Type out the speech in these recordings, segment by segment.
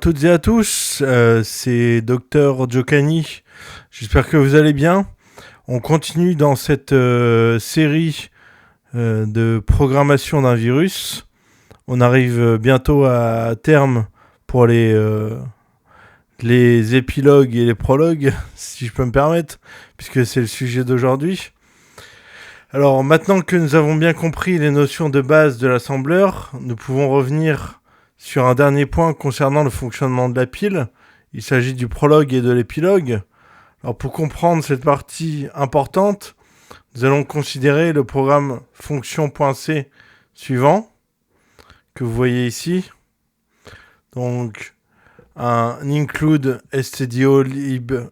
Toutes et à tous, c'est Dr Giocani. J'espère que vous allez bien. On continue dans cette série de programmation d'un virus. On arrive bientôt à terme pour les épilogues et les prologues, si je peux me permettre, puisque c'est le sujet d'aujourd'hui. Alors maintenant que nous avons bien compris les notions de base de l'assembleur, nous pouvons revenir sur un dernier point concernant le fonctionnement de la pile. Il s'agit du prologue et de l'épilogue. Alors pour comprendre cette partie importante, nous allons considérer le programme fonction.c suivant, que vous voyez ici. Donc un include stdio.h,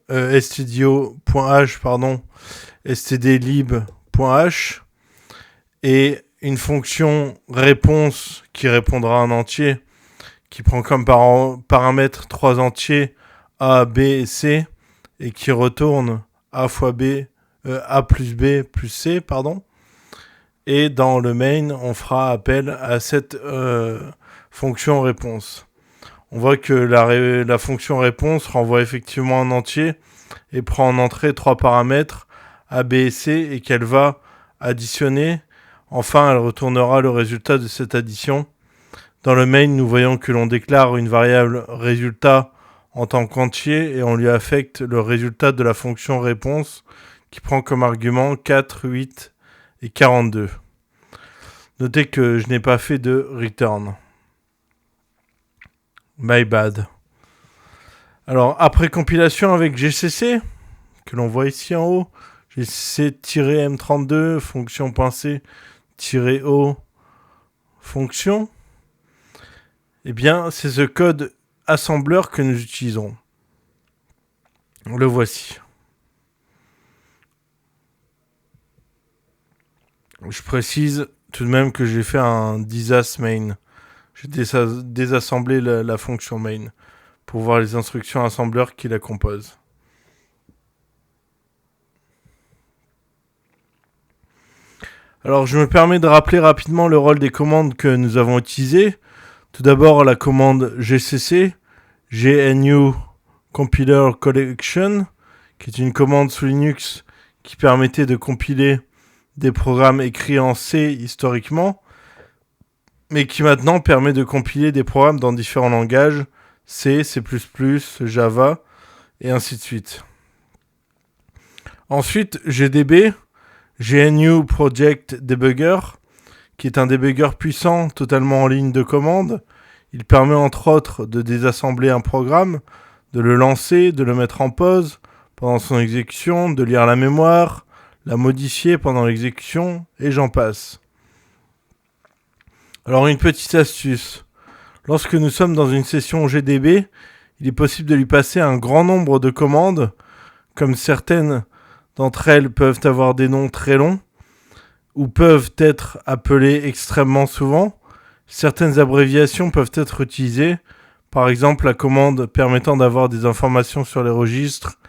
stdlib.h, et une fonction réponse qui répondra en entier, qui prend comme paramètre trois entiers A, B et C, et qui retourne A fois B, A plus B plus C, pardon. Et dans le main, on fera appel à cette fonction réponse. On voit que la fonction réponse renvoie effectivement un entier et prend en entrée trois paramètres A, B et C, et qu'elle va additionner. Enfin, elle retournera le résultat de cette addition. Dans le main, nous voyons que l'on déclare une variable résultat en tant qu'entier et on lui affecte le résultat de la fonction réponse qui prend comme argument 4, 8 et 42. Notez que je n'ai pas fait de return. My bad. Alors, après compilation avec GCC, que l'on voit ici en haut, GCC-M32, fonction.c-o, fonction, eh bien, c'est ce code assembleur que nous utilisons. Le voici. Je précise tout de même que j'ai fait un disas main. J'ai désassemblé la fonction main pour voir les instructions assembleurs qui la composent. Alors, je me permets de rappeler rapidement le rôle des commandes que nous avons utilisées. Tout d'abord, la commande GCC, GNU Compiler Collection, qui est une commande sous Linux qui permettait de compiler des programmes écrits en C historiquement, mais qui maintenant permet de compiler des programmes dans différents langages, C, C++, Java, et ainsi de suite. Ensuite, GDB, GNU Project Debugger, qui est un débugger puissant, totalement en ligne de commande. Il permet entre autres de désassembler un programme, de le lancer, de le mettre en pause pendant son exécution, de lire la mémoire, la modifier pendant l'exécution, et j'en passe. Alors une petite astuce. Lorsque nous sommes dans une session GDB, il est possible de lui passer un grand nombre de commandes, comme certaines d'entre elles peuvent avoir des noms très longs, ou peuvent être appelées extrêmement souvent. Certaines abréviations peuvent être utilisées, par exemple la commande permettant d'avoir des informations sur les registres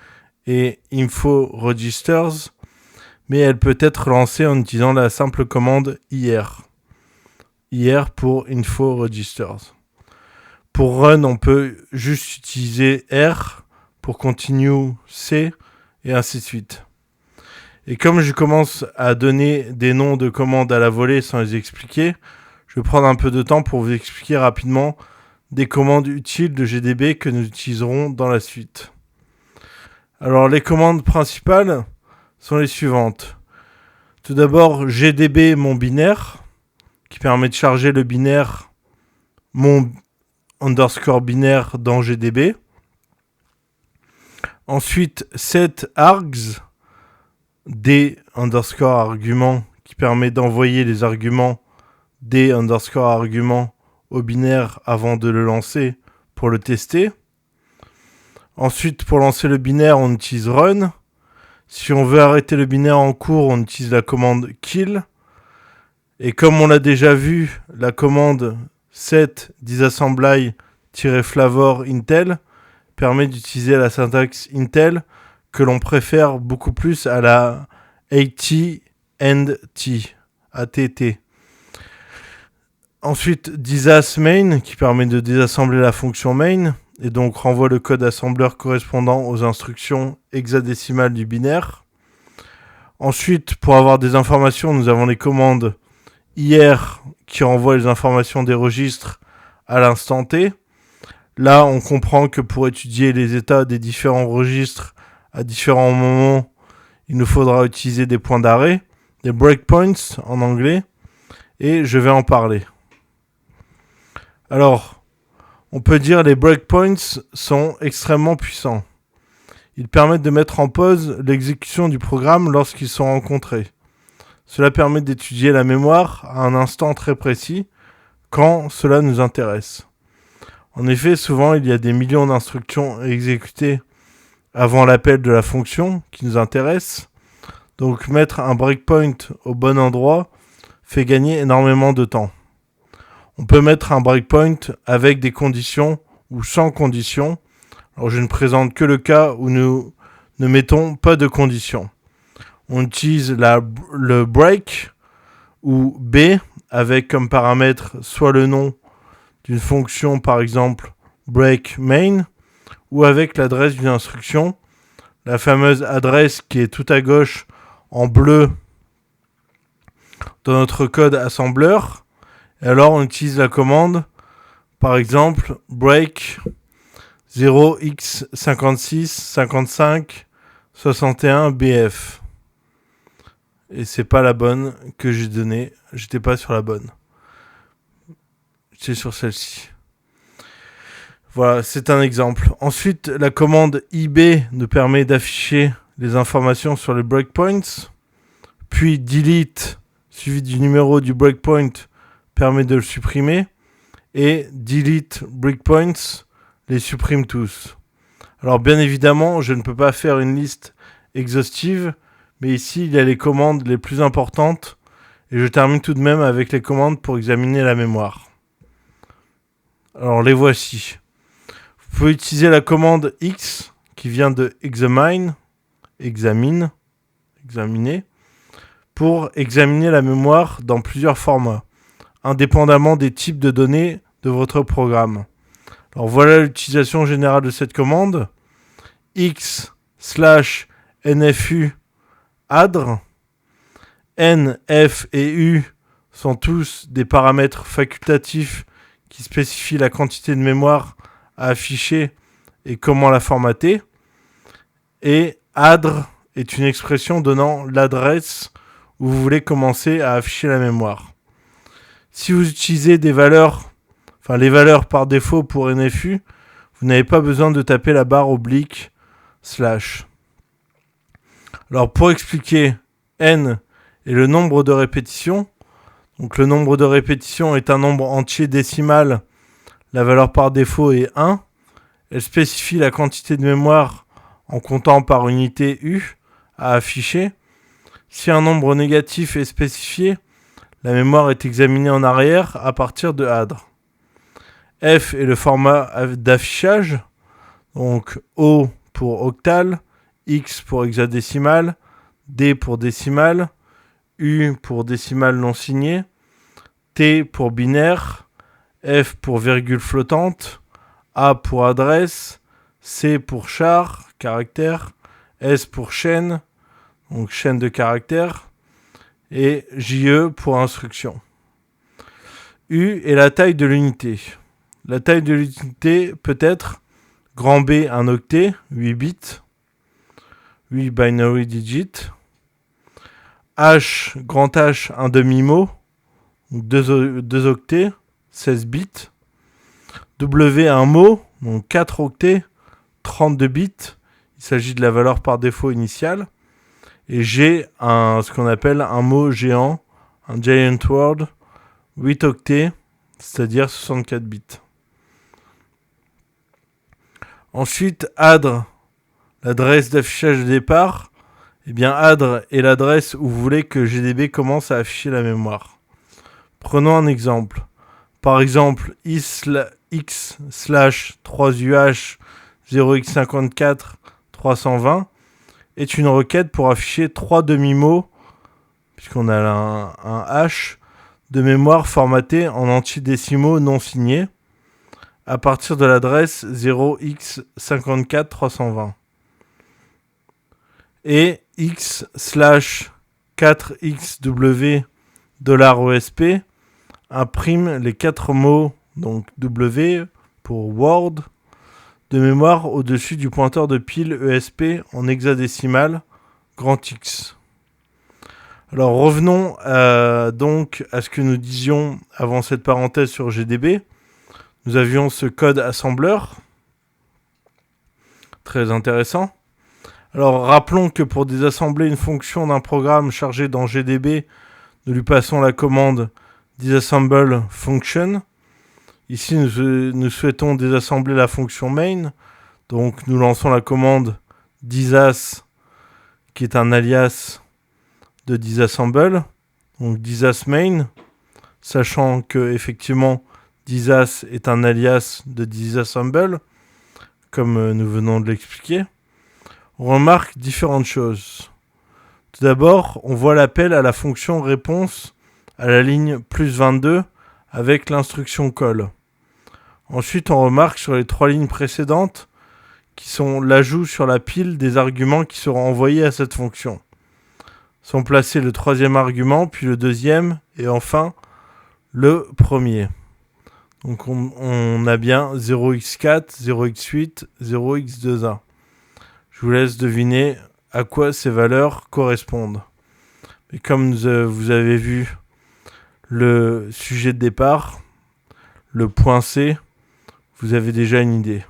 et info registers, mais elle peut être lancée en utilisant la simple commande IR. IR pour info registers. Pour run, on peut juste utiliser R, pour continue C, et ainsi de suite. Et comme je commence à donner des noms de commandes à la volée sans les expliquer, je vais prendre un peu de temps pour vous expliquer rapidement des commandes utiles de GDB que nous utiliserons dans la suite. Alors les commandes principales sont les suivantes. Tout d'abord, GDB mon binaire, qui permet de charger le binaire mon underscore binaire dans GDB. Ensuite, set args, D underscore argument, qui permet d'envoyer les arguments D underscore argument au binaire avant de le lancer pour le tester. Ensuite, pour lancer le binaire, on utilise run. Si on veut arrêter le binaire en cours, on utilise la commande kill. Et comme on l'a déjà vu, la commande set disassembly-flavor intel permet d'utiliser la syntaxe Intel que l'on préfère beaucoup plus à la AT&T, ATT. Ensuite, disas main qui permet de désassembler la fonction main et donc renvoie le code assembleur correspondant aux instructions hexadécimales du binaire. Ensuite, pour avoir des informations, nous avons les commandes IR qui renvoient les informations des registres à l'instant T. Là, on comprend que pour étudier les états des différents registres à différents moments, il nous faudra utiliser des points d'arrêt, des breakpoints en anglais, et je vais en parler. Alors, on peut dire que les breakpoints sont extrêmement puissants. Ils permettent de mettre en pause l'exécution du programme lorsqu'ils sont rencontrés. Cela permet d'étudier la mémoire à un instant très précis, quand cela nous intéresse. En effet, souvent, il y a des millions d'instructions exécutées avant l'appel de la fonction qui nous intéresse. Donc, mettre un breakpoint au bon endroit fait gagner énormément de temps. On peut mettre un breakpoint avec des conditions ou sans conditions. Alors, je ne présente que le cas où nous ne mettons pas de conditions. On utilise le break ou B avec comme paramètre soit le nom d'une fonction, par exemple break main, ou avec l'adresse d'une instruction, la fameuse adresse qui est tout à gauche en bleu dans notre code assembleur. Et alors on utilise la commande, par exemple break 0x565561bf. Et c'est pas la bonne que j'ai donnée, j'étais pas sur la bonne. J'étais sur celle-ci. Voilà, c'est un exemple. Ensuite, la commande IB nous permet d'afficher les informations sur les breakpoints. Puis delete, suivi du numéro du breakpoint, permet de le supprimer. Et delete breakpoints les supprime tous. Alors bien évidemment, je ne peux pas faire une liste exhaustive, mais ici, il y a les commandes les plus importantes. Et je termine tout de même avec les commandes pour examiner la mémoire. Alors les voici. Vous pouvez utiliser la commande X qui vient de examiner, pour examiner la mémoire dans plusieurs formats, indépendamment des types de données de votre programme. Alors voilà l'utilisation générale de cette commande. X/NFU adr. N, F et U sont tous des paramètres facultatifs qui spécifient la quantité de mémoire à afficher et comment la formater. Et adr est une expression donnant l'adresse où vous voulez commencer à afficher la mémoire. Si vous utilisez les valeurs par défaut pour NFU, vous n'avez pas besoin de taper la barre oblique /. Alors pour expliquer, N est le nombre de répétitions. Donc le nombre de répétitions est un nombre entier décimal. La valeur par défaut est 1. Elle spécifie la quantité de mémoire en comptant par unité U à afficher. Si un nombre négatif est spécifié, la mémoire est examinée en arrière à partir de adr. F est le format d'affichage. Donc O pour octal, X pour hexadécimal, D pour décimal, U pour décimale non signée, T pour binaire, F pour virgule flottante, A pour adresse, C pour char, caractère, S pour chaîne, donc chaîne de caractères, et JE pour instruction. U est la taille de l'unité. La taille de l'unité peut être grand B un octet, 8 bits, 8 binary digits, H, grand H, un demi-mot, 2 octets, 16 bits. W, un mot, donc 4 octets, 32 bits. Il s'agit de la valeur par défaut initiale. Et G, ce qu'on appelle un mot géant, un giant word, 8 octets, c'est-à-dire 64 bits. Ensuite, adr, l'adresse d'affichage de départ. Eh bien, adr est l'adresse où vous voulez que GDB commence à afficher la mémoire. Prenons un exemple. Par exemple, x/3uh 0x54 320 est une requête pour afficher 3 demi-mots, puisqu'on a un hash de mémoire formaté en entiers décimaux non signés, à partir de l'adresse 0x54320 et x/4xw $ESP imprime les 4 mots, donc W pour Word, de mémoire au-dessus du pointeur de pile ESP en hexadécimal grand X. Alors revenons donc à ce que nous disions avant cette parenthèse sur GDB. Nous avions ce code assembleur, très intéressant. Alors rappelons que pour désassembler une fonction d'un programme chargé dans GDB, nous lui passons la commande disassemble function. Ici, nous souhaitons désassembler la fonction main. Donc, nous lançons la commande disas, qui est un alias de disassemble. Donc, disas main, sachant que effectivement, disas est un alias de disassemble, comme nous venons de l'expliquer. On remarque différentes choses. Tout d'abord, on voit l'appel à la fonction réponse à la ligne +22 avec l'instruction call. Ensuite, on remarque sur les 3 lignes précédentes qui sont l'ajout sur la pile des arguments qui seront envoyés à cette fonction. Sont placés le 3e argument, puis le 2e et enfin le 1er. Donc on a bien 0x4, 0x8, 0x2a. Je vous laisse deviner à quoi ces valeurs correspondent. Et comme vous avez vu le sujet de départ, le point C, vous avez déjà une idée.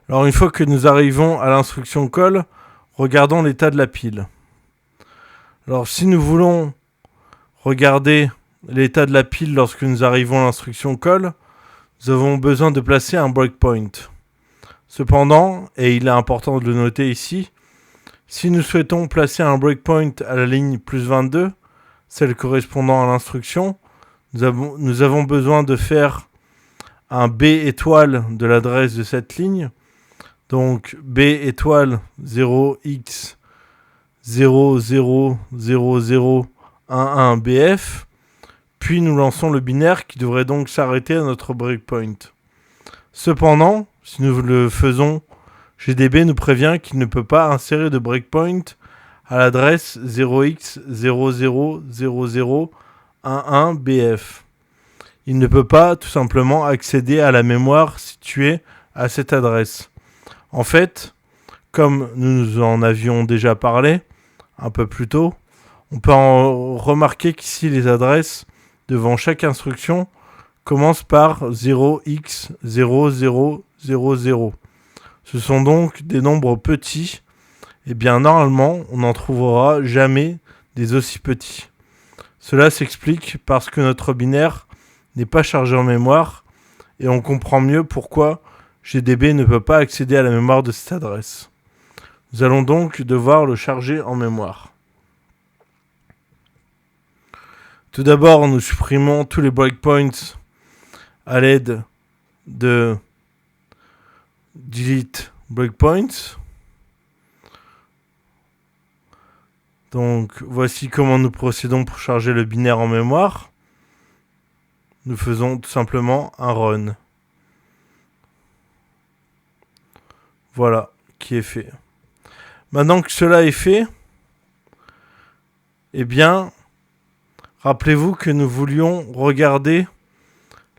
Alors une fois que nous arrivons à l'instruction call, regardons l'état de la pile. Alors si nous voulons regarder l'état de la pile lorsque nous arrivons à l'instruction call, nous avons besoin de placer un breakpoint. Cependant, et il est important de le noter ici, si nous souhaitons placer un breakpoint à la ligne +22, celle correspondant à l'instruction, nous avons besoin de faire un B étoile de l'adresse de cette ligne. Donc B étoile 0x000011BF. Puis nous lançons le binaire qui devrait donc s'arrêter à notre breakpoint. Cependant, si nous le faisons, GDB nous prévient qu'il ne peut pas insérer de breakpoint à l'adresse 0x000011BF. Il ne peut pas tout simplement accéder à la mémoire située à cette adresse. En fait, comme nous en avions déjà parlé un peu plus tôt, on peut remarquer qu'ici les adresses devant chaque instruction commencent par 0x0000. Ce sont donc des nombres petits. Et bien normalement, on n'en trouvera jamais des aussi petits. Cela s'explique parce que notre binaire n'est pas chargé en mémoire et on comprend mieux pourquoi GDB ne peut pas accéder à la mémoire de cette adresse. Nous allons donc devoir le charger en mémoire. Tout d'abord, nous supprimons tous les breakpoints à l'aide de delete breakpoints. Donc voici comment nous procédons pour charger le binaire en mémoire. Nous faisons tout simplement un run. Voilà, qui est fait. Maintenant que cela est fait, eh bien, rappelez-vous que nous voulions regarder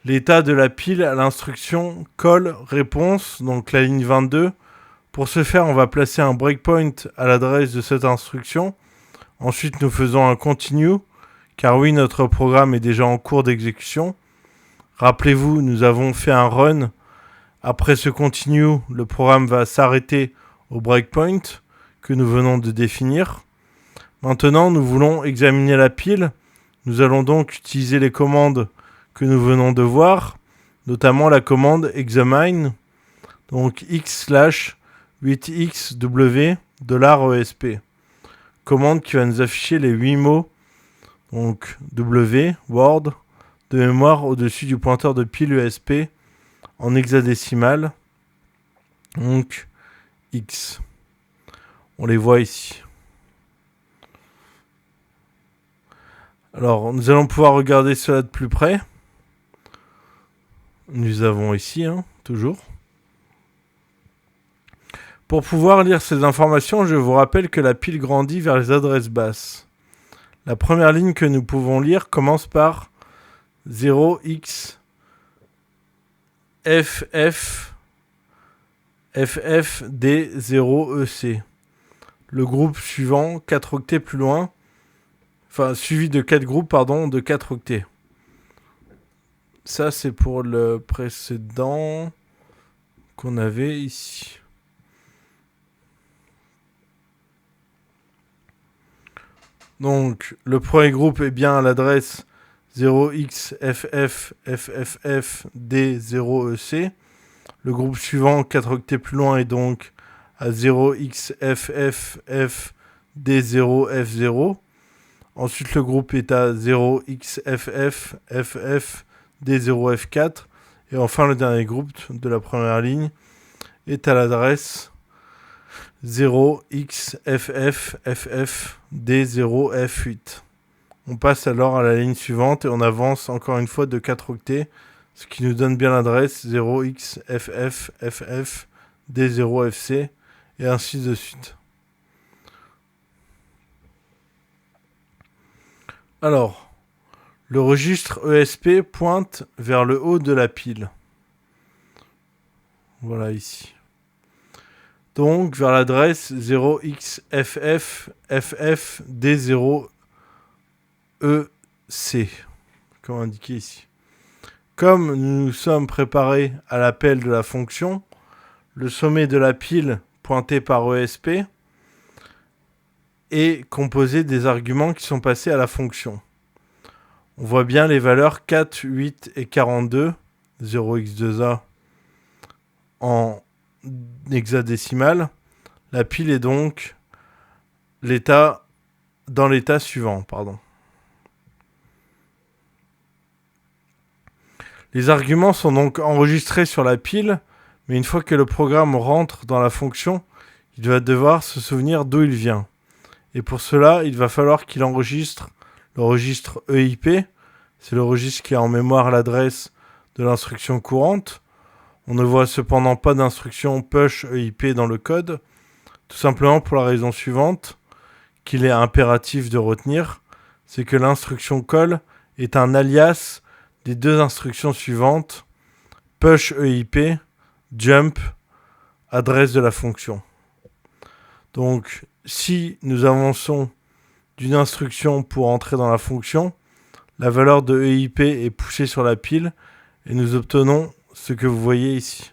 l'état de la pile à l'instruction call réponse, donc la ligne 22. Pour ce faire, on va placer un breakpoint à l'adresse de cette instruction. Ensuite, nous faisons un continue, car oui, notre programme est déjà en cours d'exécution. Rappelez-vous, nous avons fait un run. Après ce continue, le programme va s'arrêter au breakpoint que nous venons de définir. Maintenant, nous voulons examiner la pile. Nous allons donc utiliser les commandes que nous venons de voir, notamment la commande examine, donc x/8xw $ESP. Commande qui va nous afficher les 8 mots, donc W, Word, de mémoire au-dessus du pointeur de pile ESP en hexadécimal, donc X. On les voit ici. Alors, nous allons pouvoir regarder cela de plus près. nous avons ici, toujours. Pour pouvoir lire ces informations, je vous rappelle que la pile grandit vers les adresses basses. La première ligne que nous pouvons lire commence par 0x FF D0EC. Le groupe suivant, 4 octets plus loin, suivi de 4 groupes, de 4 octets. Ça, c'est pour le précédent qu'on avait ici. Donc, le premier groupe est bien à l'adresse 0xFFFFD0EC. Le groupe suivant, 4 octets plus loin, est donc à 0xFFFD0F0. Ensuite, le groupe est à 0xFFFFD0F4. Et enfin, le dernier groupe de la première ligne est à l'adresse 0xFFFFD0F8. On passe alors à la ligne suivante et on avance encore une fois de 4 octets, ce qui nous donne bien l'adresse 0xFFFFD0FC et ainsi de suite. Alors, le registre ESP pointe vers le haut de la pile. Voilà ici. Donc vers l'adresse 0xFFFFD0EC, comme indiqué ici. Comme nous nous sommes préparés à l'appel de la fonction, le sommet de la pile pointé par ESP est composé des arguments qui sont passés à la fonction. On voit bien les valeurs 4, 8 et 42, 0x2a en hexadécimal. La pile est donc dans l'état suivant. Les arguments sont donc enregistrés sur la pile, mais une fois que le programme rentre dans la fonction, il va devoir se souvenir d'où il vient. Et pour cela, il va falloir qu'il enregistre le registre EIP. C'est le registre qui a en mémoire l'adresse de l'instruction courante. On ne voit cependant pas d'instruction push EIP dans le code, tout simplement pour la raison suivante, qu'il est impératif de retenir, c'est que l'instruction call est un alias des deux instructions suivantes, push EIP, jump, adresse de la fonction. Donc, si nous avançons d'une instruction pour entrer dans la fonction, la valeur de EIP est poussée sur la pile et nous obtenons ce que vous voyez ici.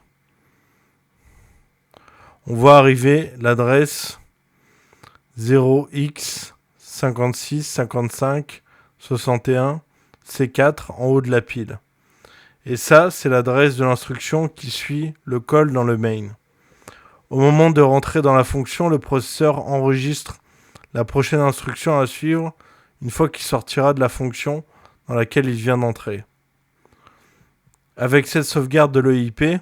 On voit arriver l'adresse 0x565561 C4 en haut de la pile. Et ça, c'est l'adresse de l'instruction qui suit le call dans le main. Au moment de rentrer dans la fonction, le processeur enregistre la prochaine instruction à suivre une fois qu'il sortira de la fonction dans laquelle il vient d'entrer. Avec cette sauvegarde de l'EIP,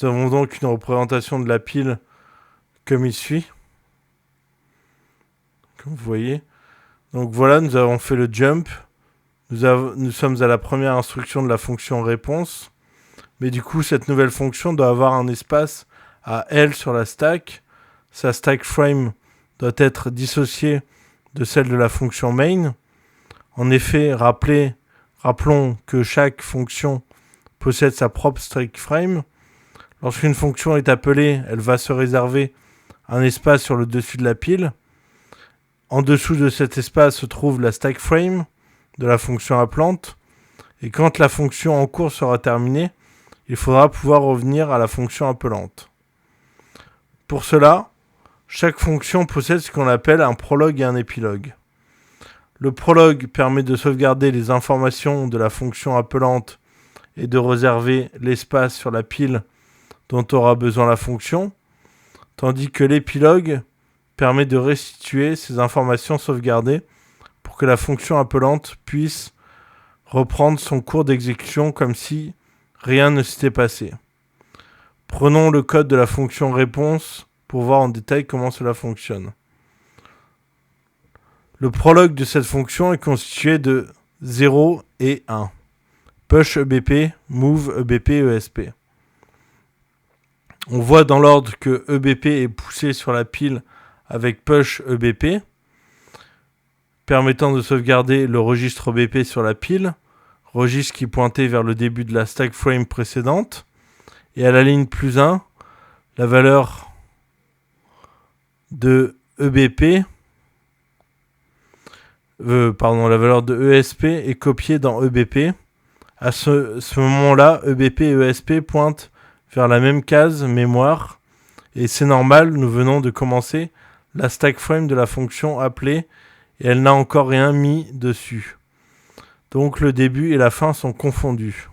nous avons donc une représentation de la pile comme il suit. Comme vous voyez. Donc voilà, nous avons fait le jump. Nous sommes à la première instruction de la fonction réponse. Mais du coup, cette nouvelle fonction doit avoir un espace à L sur la stack. Sa stack frame doit être dissociée de celle de la fonction main. En effet, rappelons que chaque fonction possède sa propre stack frame. Lorsqu'une fonction est appelée, elle va se réserver un espace sur le dessus de la pile. En dessous de cet espace se trouve la stack frame de la fonction appelante. Et quand la fonction en cours sera terminée, il faudra pouvoir revenir à la fonction appelante. Pour cela, chaque fonction possède ce qu'on appelle un prologue et un épilogue. Le prologue permet de sauvegarder les informations de la fonction appelante et de réserver l'espace sur la pile dont aura besoin la fonction, tandis que l'épilogue permet de restituer ces informations sauvegardées pour que la fonction appelante puisse reprendre son cours d'exécution comme si rien ne s'était passé. Prenons le code de la fonction réponse pour voir en détail comment cela fonctionne. Le prologue de cette fonction est constitué de 0 et 1. push EBP, move EBP, ESP. On voit dans l'ordre que EBP est poussé sur la pile avec push EBP, permettant de sauvegarder le registre EBP sur la pile, registre qui pointait vers le début de la stack frame précédente, et à la ligne +1, la valeur de EBP, la valeur de ESP est copiée dans EBP. À ce moment-là, EBP et ESP pointent vers la même case mémoire, et c'est normal, nous venons de commencer la stack frame de la fonction appelée, et elle n'a encore rien mis dessus. Donc le début et la fin sont confondus.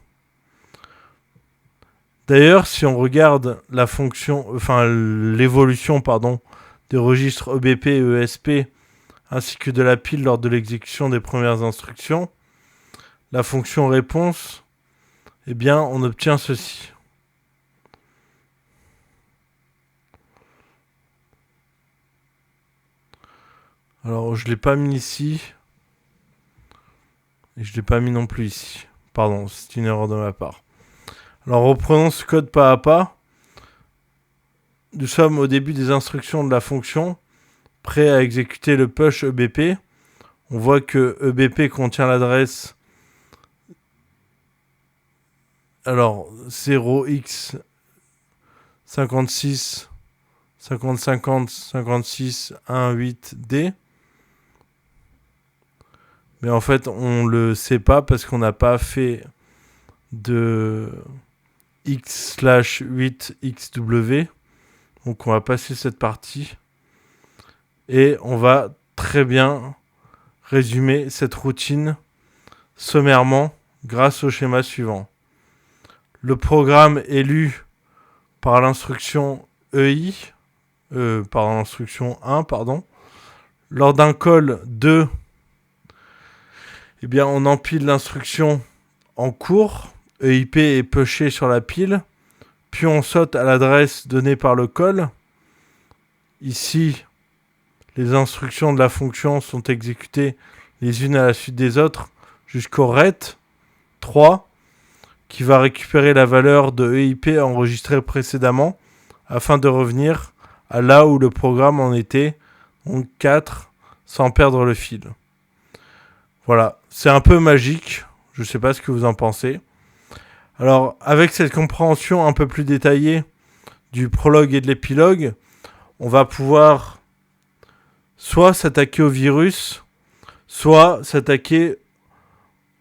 D'ailleurs, si on regarde la fonction, l'évolution des registres EBP et ESP ainsi que de la pile lors de l'exécution des premières instructions, la fonction réponse, eh bien, on obtient ceci. Alors, je ne l'ai pas mis ici. Et je ne l'ai pas mis non plus ici. Pardon, c'est une erreur de ma part. Alors, reprenons ce code pas à pas. Nous sommes au début des instructions de la fonction, prêts à exécuter le push EBP. On voit que EBP contient l'adresse 0x 56 50 50 56 18D. Mais en fait, on le sait pas parce qu'on n'a pas fait de x/8xw. Donc on va passer cette partie. Et on va très bien résumer cette routine sommairement grâce au schéma suivant. Le programme est lu par l'instruction l'instruction 1, Lors d'un call 2, eh bien, on empile l'instruction en cours. EIP est pushé sur la pile. Puis on saute à l'adresse donnée par le call. Ici, les instructions de la fonction sont exécutées les unes à la suite des autres jusqu'au ret 3 qui va récupérer la valeur de EIP enregistrée précédemment afin de revenir à là où le programme en était, donc 4, sans perdre le fil. Voilà, c'est un peu magique, je ne sais pas ce que vous en pensez. Alors, avec cette compréhension un peu plus détaillée du prologue et de l'épilogue, on va pouvoir soit s'attaquer au virus, soit s'attaquer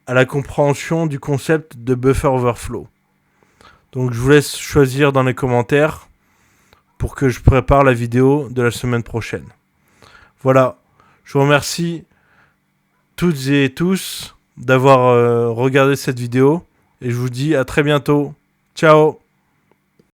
à la compréhension du concept de buffer overflow. Donc je vous laisse choisir dans les commentaires pour que je prépare la vidéo de la semaine prochaine. Voilà, je vous remercie toutes et tous d'avoir regardé cette vidéo et je vous dis à très bientôt. Ciao!